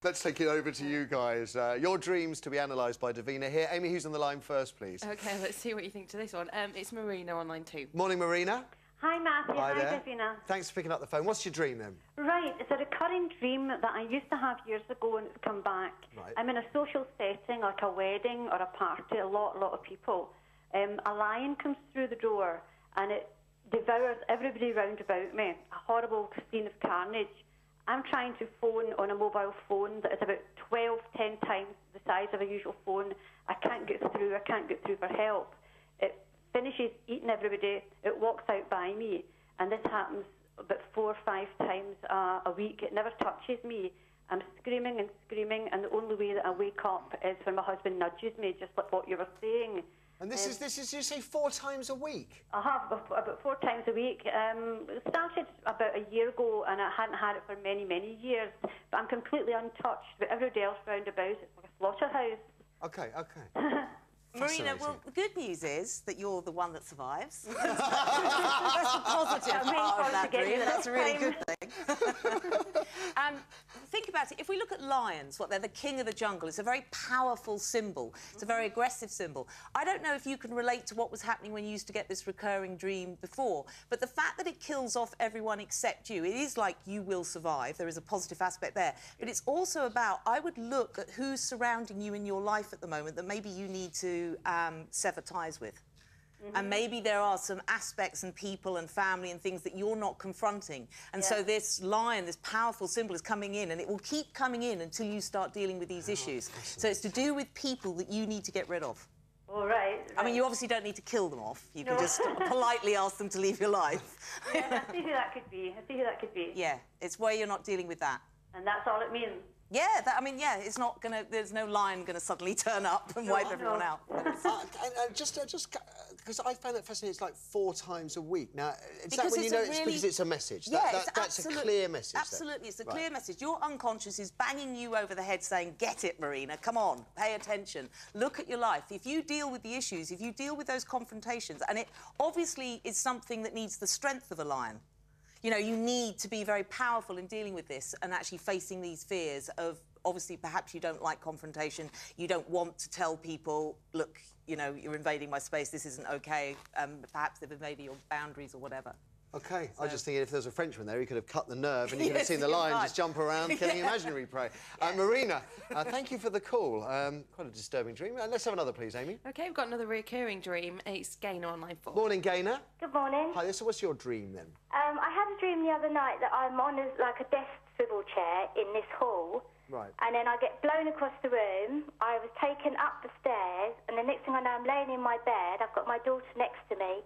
Let's take it over to you guys. Your dreams to be analysed by Davina here. Amy, who's on the line first, please? OK, let's see what you think to this one. It's Marina on line 2. Morning, Marina. Hi, Matthew. Hi there. Davina. Thanks for picking up the phone. What's your dream, then? Right, it's a recurring dream that I used to have years ago and it's come back. Right. I'm in a social setting, like a wedding or a party, a lot of people. A lion comes through the door and it devours everybody round about me. A horrible scene of carnage. I'm trying to phone on a mobile phone that is about 10 times the size of a usual phone. I can't get through for help. It finishes eating everybody, it walks out by me, and this happens about 4 or 5 times a week. It never touches me. I'm screaming and screaming, and the only way that I wake up is when my husband nudges me, just like what you were saying. And this is, you say, 4 times a week? I have, about 4 times a week. It started about a year ago, and I hadn't had it for many, many years. But I'm completely untouched. But everybody else round about, it's like a slaughterhouse. OK, OK. Marina, well, the good news is that you're the one that survives. That's the positive part of that dream. That's a really good thing. Think about it. If we look at lions, they're the king of the jungle. It's a very powerful symbol. It's a very aggressive symbol. I don't know if you can relate to what was happening when you used to get this recurring dream before, but the fact that it kills off everyone except you, it is like you will survive. There is a positive aspect there. But it's also about, I would look at who's surrounding you in your life at the moment that maybe you need to sever ties with. And maybe there are some aspects and people and family and things that you're not confronting. And so this lion, this powerful symbol is coming in, and it will keep coming in until you start dealing with these issues. So it's to do with people that you need to get rid of. All right. I mean, you obviously don't need to kill them off. You can just politely ask them to leave your life. Yeah, I see who that could be. Yeah, it's where you're not dealing with that. And that's all it means. Yeah, yeah, it's not gonna. There's no lion gonna suddenly turn up and wipe everyone out. Just because I found it fascinating, it's like 4 times a week. Now, is because that when you know it's because it's a message? Yeah, that's a clear message. Absolutely, it's a clear message. Your unconscious is banging you over the head saying, get it, Marina, come on, pay attention, look at your life. If you deal with the issues, if you deal with those confrontations, and it obviously is something that needs the strength of a lion. You know, you need to be very powerful in dealing with this and actually facing these fears of, obviously, perhaps you don't like confrontation, you don't want to tell people, look, you know, you're invading my space, this isn't OK, perhaps they've invaded your boundaries or whatever. OK, so I was just thinking if there was a Frenchman there, he could have cut the nerve and you could have seen the lion just jump around killing imaginary prey. Marina, thank you for the call. Quite a disturbing dream. Let's have another, please, Amy. OK, we've got another recurring dream. It's Gaynor on line 4. Morning, Gaynor. Good morning. Hi, so what's your dream, then? I had a dream the other night that I'm on like a desk swivel chair in this hall. Right. And then I get blown across the room. I was taken up the stairs, and the next thing I know, I'm laying in my bed. I've got my daughter next to me,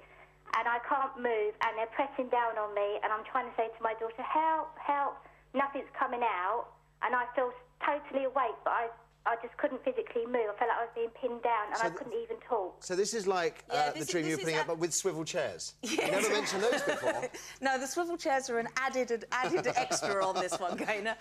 and I can't move, and they're pressing down on me, and I'm trying to say to my daughter, help, help. Nothing's coming out, and I feel totally awake, but I just couldn't physically move. I felt like I was being pinned down, and I couldn't even talk. So this is like the dream you were putting up, but with swivel chairs. You never mentioned those before. No, the swivel chairs are an added extra on this one, Gaynor.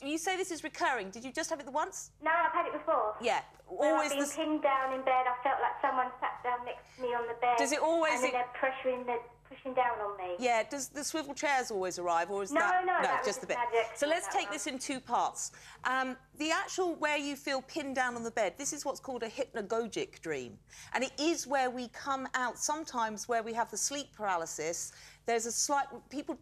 You say this is recurring. Did you just have it the once? No, I've had it before. Yeah. Always being pinned down in bed. I felt like someone sat down next to me on the bed. Does it always... And then they're pushing down on me. Yeah, does the swivel chairs always arrive, or is no, that... No, just the bit. So let's take this in 2 parts. The actual where you feel pinned down on the bed, this is what's called a hypnagogic dream. And it is where we come out sometimes where we have the sleep paralysis. There's a slight...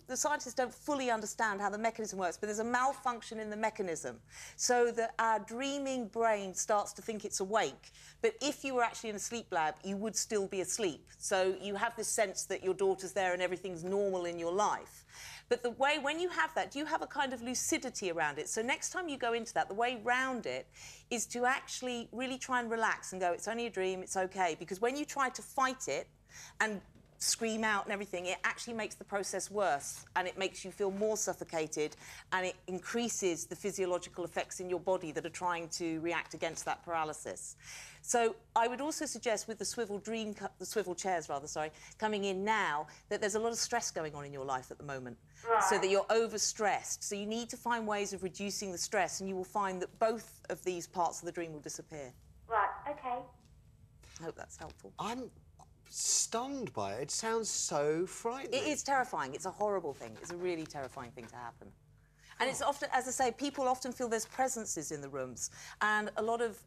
the scientists don't fully understand how the mechanism works, but there's a malfunction in the mechanism so that our dreaming brain starts to think it's awake. But if you were actually in a sleep lab, you would still be asleep. So you have this sense that your daughter's there and everything's normal in your life. But the way, when you have that, do you have a kind of lucidity around it? So next time you go into that, the way round it is to actually really try and relax and go, it's only a dream, it's OK. Because when you try to fight it and scream out and everything, it actually makes the process worse, and it makes you feel more suffocated, and it increases the physiological effects in your body that are trying to react against that paralysis. So I would also suggest with the swivel chairs, coming in now, that there's a lot of stress going on in your life at the moment. Right. So that you're overstressed. So you need to find ways of reducing the stress, and you will find that both of these parts of the dream will disappear. Right, OK. I hope that's helpful. I'm stunned by it. It sounds so frightening. It is terrifying. It's a horrible thing. It's a really terrifying thing to happen. And it's often, as I say, people often feel there's presences in the rooms, and a lot of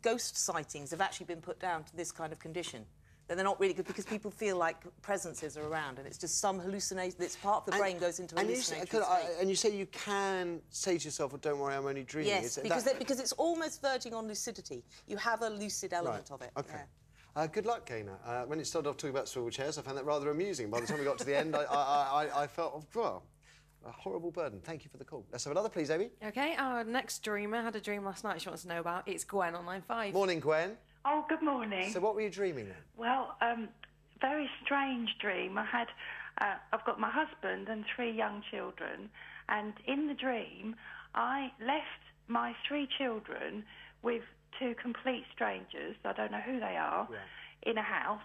ghost sightings have actually been put down to this kind of condition. That they're not really good because people feel like presences are around, and it's just some hallucination. That's part of the brain goes into hallucination. And you say you can say to yourself, well, don't worry, I'm only dreaming. Yes, because it's almost verging on lucidity. You have a lucid element of it. OK. Yeah. Good luck, Gaynor. When it started off talking about swivel chairs, I found that rather amusing. By the time we got to the end, I felt, well, a horrible burden. Thank you for the call. Let's have another, please, Amy. OK, our next dreamer had a dream last night she wants to know about. It's Gwen on line 5. Morning, Gwen. Oh, good morning. So what were you dreaming then? Well, very strange dream. I've got my husband and 3 young children, and in the dream, I left my 3 children with 2 complete strangers, I don't know who they are, in a house,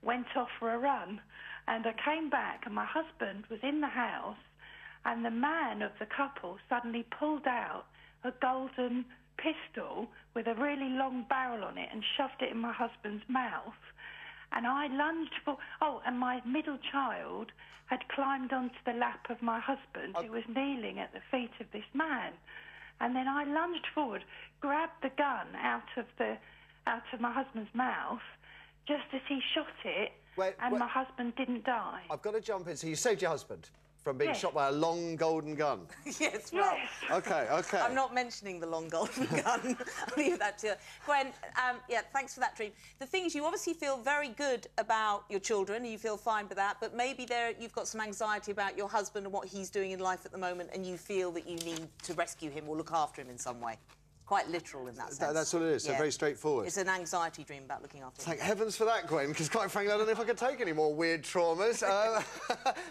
went off for a run, and I came back and my husband was in the house, and the man of the couple suddenly pulled out a golden pistol with a really long barrel on it and shoved it in my husband's mouth. And I lunged for... Oh, and my middle child had climbed onto the lap of my husband, who was kneeling at the feet of this man. And then I lunged forward, grabbed the gun out of my husband's mouth, just as he shot it, and my husband didn't die. I've got to jump in. So you saved your husband from being shot by a long golden gun? Yes, well... OK. I'm not mentioning the long golden gun. I'll leave that to you. Gwen, yeah, thanks for that dream. The thing is, you obviously feel very good about your children, and you feel fine with that, but maybe you've got some anxiety about your husband and what he's doing in life at the moment, and you feel that you need to rescue him or look after him in some way. Quite literal in that sense. That's what it is, so very straightforward. It's an anxiety dream about looking after him. Thank heavens for that, Gwen, because quite frankly, I don't know if I could take any more weird traumas.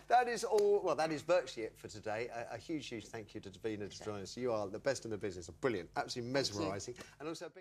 That is all... Well, that is virtually it for today. A huge, huge thank you to Davina for joining us. You are the best in the business. Brilliant. Absolutely mesmerising. And also...